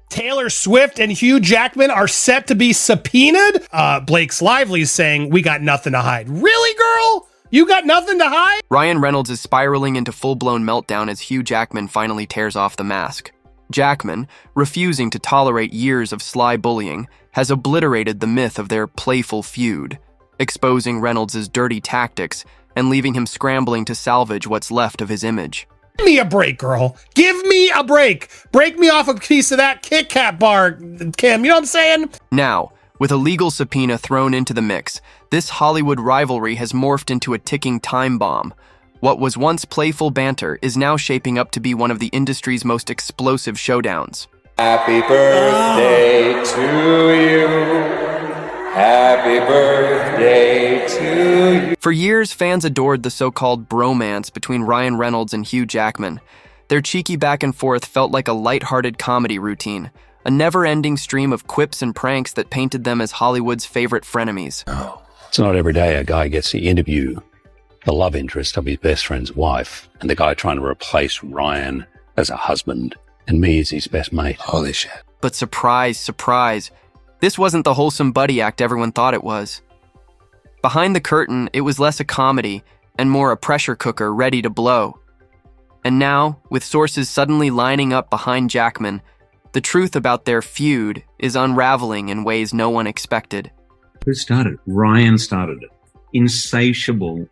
Taylor Swift and Hugh Jackman are set to be subpoenaed. Blake's Lively is saying, we got nothing to hide. Really, girl? You got nothing to hide? Ryan Reynolds is spiraling into full-blown meltdown as Hugh Jackman finally tears off the mask. Jackman, refusing to tolerate years of sly bullying, has obliterated the myth of their playful feud, exposing Reynolds' dirty tactics and leaving him scrambling to salvage what's left of his image. Give me a break, girl. Give me a break. Break me off a piece of that Kit Kat bar, Kim. You know what I'm saying? Now, with a legal subpoena thrown into the mix, this Hollywood rivalry has morphed into a ticking time bomb. What was once playful banter is now shaping up to be one of the industry's most explosive showdowns. Happy birthday to you. Happy birthday to you. For years, fans adored the so-called bromance between Ryan Reynolds and Hugh Jackman. Their cheeky back and forth felt like a light-hearted comedy routine, a never-ending stream of quips and pranks that painted them as Hollywood's favorite frenemies. Oh, it's not every day a guy gets to interview the love interest of his best friend's wife, and the guy trying to replace Ryan as a husband, and me as his best mate. Holy shit. But surprise, surprise, this wasn't the wholesome buddy act everyone thought it was. Behind the curtain, it was less a comedy and more a pressure cooker ready to blow. And now, with sources suddenly lining up behind Jackman, the truth about their feud is unraveling in ways no one expected. Who started it? Ryan started it. Insatiable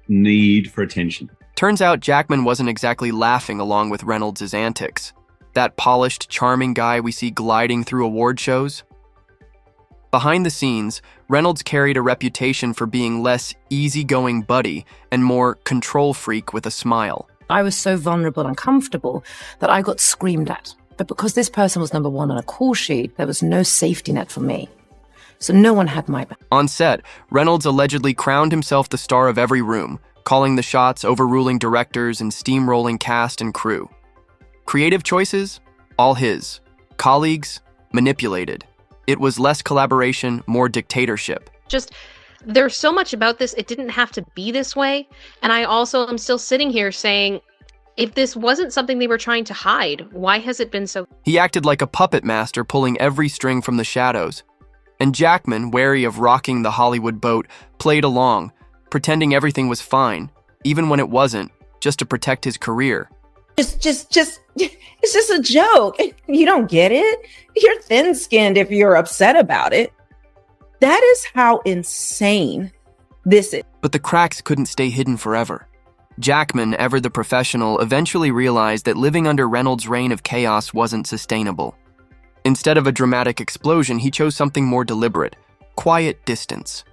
need for attention. Turns out Jackman wasn't exactly laughing along with Reynolds' antics. That polished, charming guy we see gliding through award shows. Behind the scenes, Reynolds carried a reputation for being less easygoing buddy and more control freak with a smile. I was so vulnerable and uncomfortable that I got screamed at. But because this person was number one on a call sheet, there was no safety net for me. So no one had my back. On set, Reynolds allegedly crowned himself the star of every room, calling the shots, overruling directors, and steamrolling cast and crew. Creative choices? All his. Colleagues? Manipulated. It was less collaboration, more dictatorship. There's so much about this, it didn't have to be this way. And I also am still sitting here saying, if this wasn't something they were trying to hide, why has it been so? He acted like a puppet master pulling every string from the shadows. And Jackman, wary of rocking the Hollywood boat, played along, pretending everything was fine, even when it wasn't, just to protect his career. It's just a joke. You don't get it? You're thin-skinned if you're upset about it. That is how insane this is. But the cracks couldn't stay hidden forever. Jackman, ever the professional, eventually realized that living under Reynolds' reign of chaos wasn't sustainable. Instead of a dramatic explosion, he chose something more deliberate, quiet distance.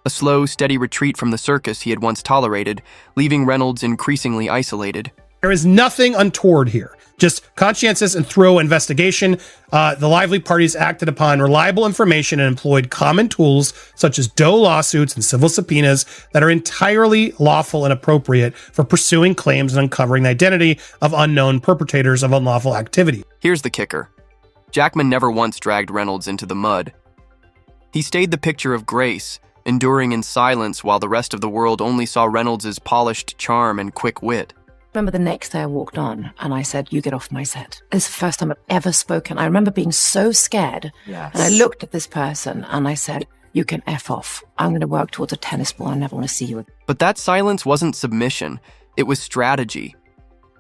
A slow, steady retreat from the circus he had once tolerated, leaving Reynolds increasingly isolated. There is nothing untoward here. Just conscientious and thorough investigation. The Lively parties acted upon reliable information and employed common tools such as Doe lawsuits and civil subpoenas that are entirely lawful and appropriate for pursuing claims and uncovering the identity of unknown perpetrators of unlawful activity. Here's the kicker. Jackman never once dragged Reynolds into the mud. He stayed the picture of grace, enduring in silence while the rest of the world only saw Reynolds' polished charm and quick wit. Remember the next day I walked on and I said, you get off my set. It's the first time I've ever spoken. I remember being so scared. Yes. And I looked at this person and I said, you can F off. I'm going to work towards a tennis ball. I never want to see you again. But that silence wasn't submission. It was strategy.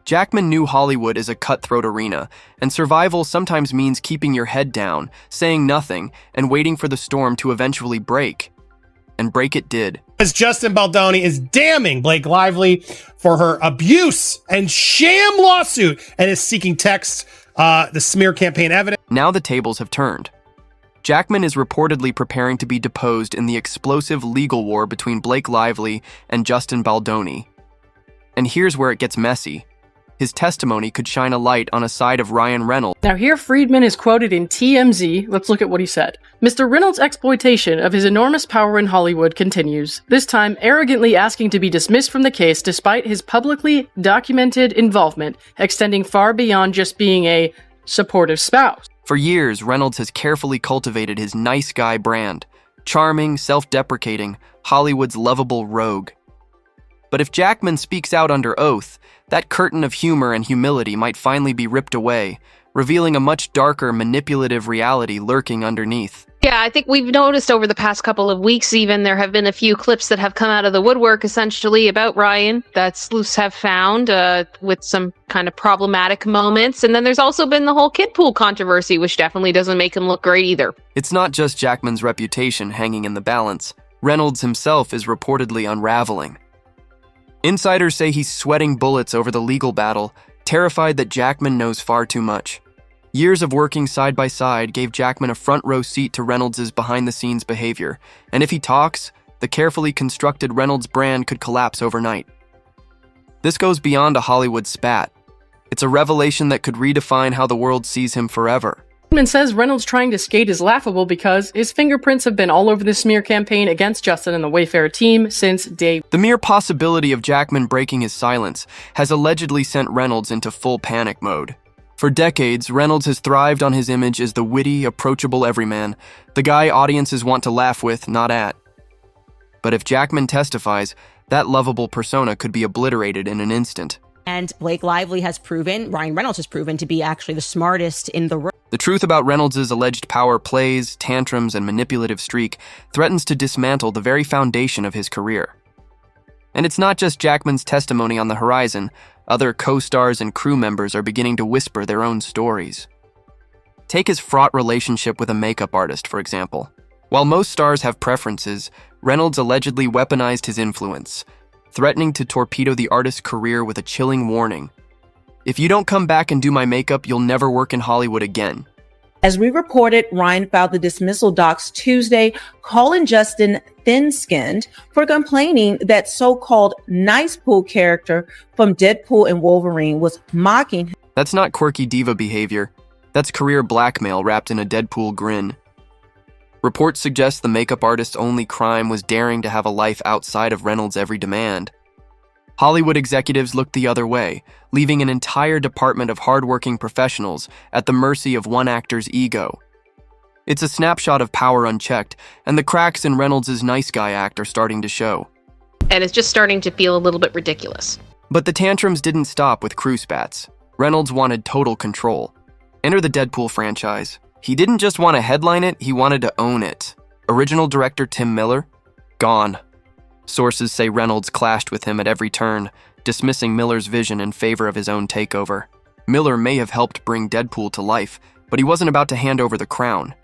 Jackman knew Hollywood is a cutthroat arena, and survival sometimes means keeping your head down, saying nothing, and waiting for the storm to eventually break. And break it did. As Justin Baldoni is damning Blake Lively for her abuse and sham lawsuit and is seeking the smear campaign evidence. Now the tables have turned. Jackman is reportedly preparing to be deposed in the explosive legal war between Blake Lively and Justin Baldoni. And here's where it gets messy. His testimony could shine a light on a side of Ryan Reynolds. Now here Friedman is quoted in TMZ. Let's look at what he said. Mr. Reynolds' exploitation of his enormous power in Hollywood continues, this time arrogantly asking to be dismissed from the case despite his publicly documented involvement extending far beyond just being a supportive spouse. For years, Reynolds has carefully cultivated his nice guy brand, charming, self-deprecating, Hollywood's lovable rogue. But if Jackman speaks out under oath, that curtain of humor and humility might finally be ripped away, revealing a much darker, manipulative reality lurking underneath. Yeah, I think we've noticed over the past couple of weeks even, there have been a few clips that have come out of the woodwork, essentially, about Ryan that sleuths have found with some kind of problematic moments. And then there's also been the whole kid pool controversy, which definitely doesn't make him look great either. It's not just Jackman's reputation hanging in the balance. Reynolds himself is reportedly unraveling. Insiders say he's sweating bullets over the legal battle, terrified that Jackman knows far too much. Years of working side by side gave Jackman a front row seat to Reynolds' behind-the-scenes behavior, and if he talks, the carefully constructed Reynolds brand could collapse overnight. This goes beyond a Hollywood spat. It's a revelation that could redefine how the world sees him forever. Jackman says Reynolds trying to skate is laughable because his fingerprints have been all over the smear campaign against Justin and the Wayfair team since day. The mere possibility of Jackman breaking his silence has allegedly sent Reynolds into full panic mode. For decades, Reynolds has thrived on his image as the witty, approachable everyman, the guy audiences want to laugh with, not at. But if Jackman testifies, that lovable persona could be obliterated in an instant. And Blake Lively has proven, Ryan Reynolds has proven to be actually the smartest in the room. The truth about Reynolds' alleged power plays, tantrums, and manipulative streak threatens to dismantle the very foundation of his career. And it's not just Jackman's testimony on the horizon. Other co-stars and crew members are beginning to whisper their own stories. Take his fraught relationship with a makeup artist, for example. While most stars have preferences, Reynolds allegedly weaponized his influence, threatening to torpedo the artist's career with a chilling warning. If you don't come back and do my makeup, you'll never work in Hollywood again. As we reported, Ryan filed the dismissal docs Tuesday, calling Justin thin-skinned for complaining that so-called nice pool character from Deadpool and Wolverine was mocking him. That's not quirky diva behavior. That's career blackmail wrapped in a Deadpool grin. Reports suggest the makeup artist's only crime was daring to have a life outside of Reynolds' every demand. Hollywood executives looked the other way, leaving an entire department of hardworking professionals at the mercy of one actor's ego. It's a snapshot of power unchecked, and the cracks in Reynolds' nice guy act are starting to show. And it's just starting to feel a little bit ridiculous. But the tantrums didn't stop with crew spats. Reynolds wanted total control. Enter the Deadpool franchise. He didn't just want to headline it, he wanted to own it. Original director Tim Miller? Gone. Sources say Reynolds clashed with him at every turn, dismissing Miller's vision in favor of his own takeover. Miller may have helped bring Deadpool to life, but he wasn't about to hand over the crown.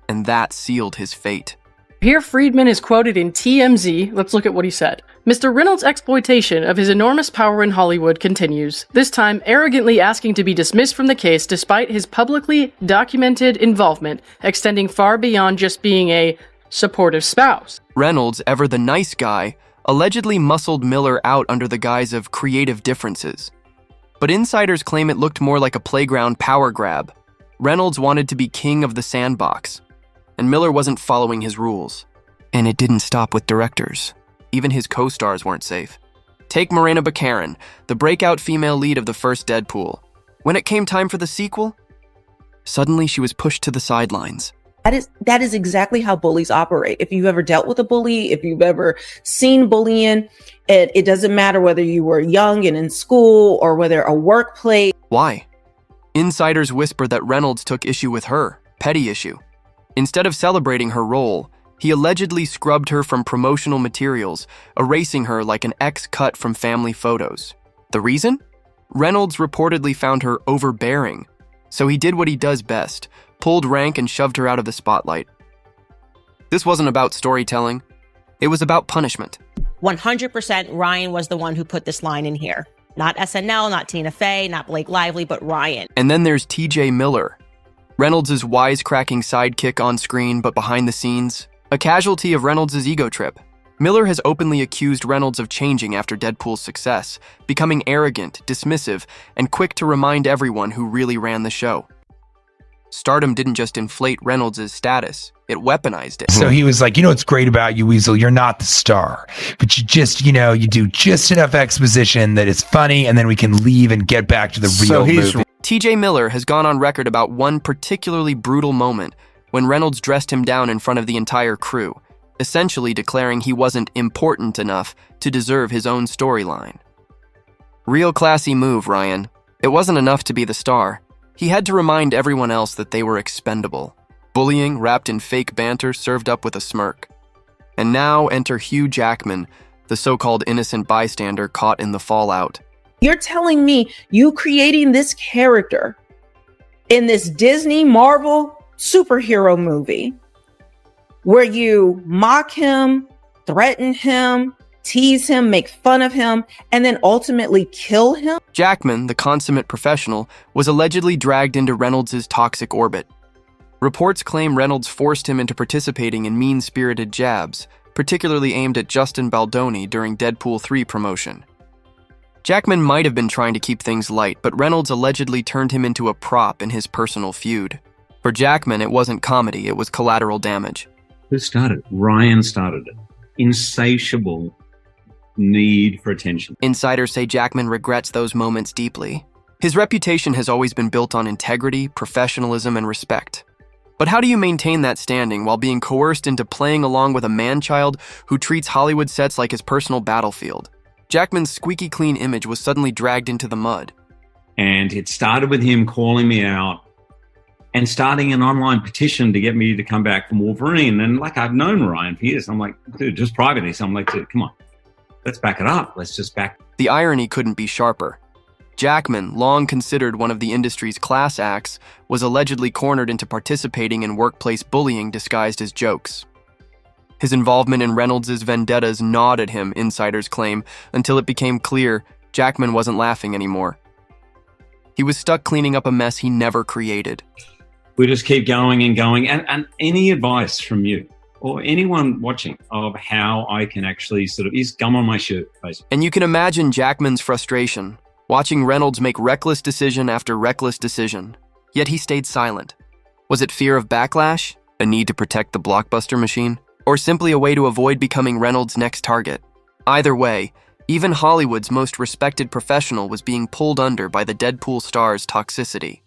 And that sealed his fate. Here Friedman is quoted in TMZ. Let's look at what he said. Mr. Reynolds' exploitation of his enormous power in Hollywood continues, this time arrogantly asking to be dismissed from the case despite his publicly documented involvement, extending far beyond just being a supportive spouse. Reynolds, ever the nice guy, allegedly muscled Miller out under the guise of creative differences. But insiders claim it looked more like a playground power grab. Reynolds wanted to be king of the sandbox, and Miller wasn't following his rules. And it didn't stop with directors. Even his co-stars weren't safe. Take Morena Baccarin, the breakout female lead of the first Deadpool. When it came time for the sequel, suddenly she was pushed to the sidelines. That is exactly how bullies operate. If you've ever dealt with a bully, if you've ever seen bullying, it doesn't matter whether you were young and in school or whether a workplace. Why? Insiders whisper that Reynolds took issue with her, petty issue. Instead of celebrating her role, he allegedly scrubbed her from promotional materials, erasing her like an X cut from family photos. The reason? Reynolds reportedly found her overbearing, so he did what he does best, pulled rank and shoved her out of the spotlight. This wasn't about storytelling. It was about punishment. 100% Ryan was the one who put this line in here. Not SNL, not Tina Fey, not Blake Lively, but Ryan. And then there's TJ Miller, Reynolds' wisecracking sidekick on screen but behind the scenes, a casualty of Reynolds' ego trip. Miller has openly accused Reynolds of changing after Deadpool's success, becoming arrogant, dismissive, and quick to remind everyone who really ran the show. Stardom didn't just inflate Reynolds' status, it weaponized it. So he was like, what's great about you, Weasel? You're not the star, but you just, you do just enough exposition that it's funny, and then we can leave and get back to the real movie. TJ Miller has gone on record about one particularly brutal moment when Reynolds dressed him down in front of the entire crew, essentially declaring he wasn't important enough to deserve his own storyline. Real classy move, Ryan. It wasn't enough to be the star. He had to remind everyone else that they were expendable. Bullying wrapped in fake banter served up with a smirk. And now enter Hugh Jackman, the so-called innocent bystander caught in the fallout. You're telling me you creating this character in this Disney Marvel superhero movie where you mock him, threaten him, tease him, make fun of him, and then ultimately kill him? Jackman, the consummate professional, was allegedly dragged into Reynolds' toxic orbit. Reports claim Reynolds forced him into participating in mean-spirited jabs, particularly aimed at Justin Baldoni during Deadpool 3 promotion. Jackman might have been trying to keep things light, but Reynolds allegedly turned him into a prop in his personal feud. For Jackman, it wasn't comedy, it was collateral damage. Who started it? Ryan started it. Insatiable need for attention. Insiders say Jackman regrets those moments deeply. His reputation has always been built on integrity, professionalism, and respect. But how do you maintain that standing while being coerced into playing along with a man-child who treats Hollywood sets like his personal battlefield? Jackman's squeaky clean image was suddenly dragged into the mud. And it started with him calling me out and starting an online petition to get me to come back from Wolverine. And like, I've known Ryan for years. I'm like, dude, just privately. So I'm like, dude, come on, let's back it up. Let's just back. The irony couldn't be sharper. Jackman, long considered one of the industry's class acts, was allegedly cornered into participating in workplace bullying disguised as jokes. His involvement in Reynolds' vendettas gnawed at him, insiders claim, until it became clear Jackman wasn't laughing anymore. He was stuck cleaning up a mess he never created. We just keep going and going. And any advice from you or anyone watching of how I can actually sort of ease gum on my shirt, basically. And you can imagine Jackman's frustration, watching Reynolds make reckless decision after reckless decision. Yet he stayed silent. Was it fear of backlash? A need to protect the blockbuster machine? Or simply a way to avoid becoming Reynolds' next target? Either way, even Hollywood's most respected professional was being pulled under by the Deadpool star's toxicity.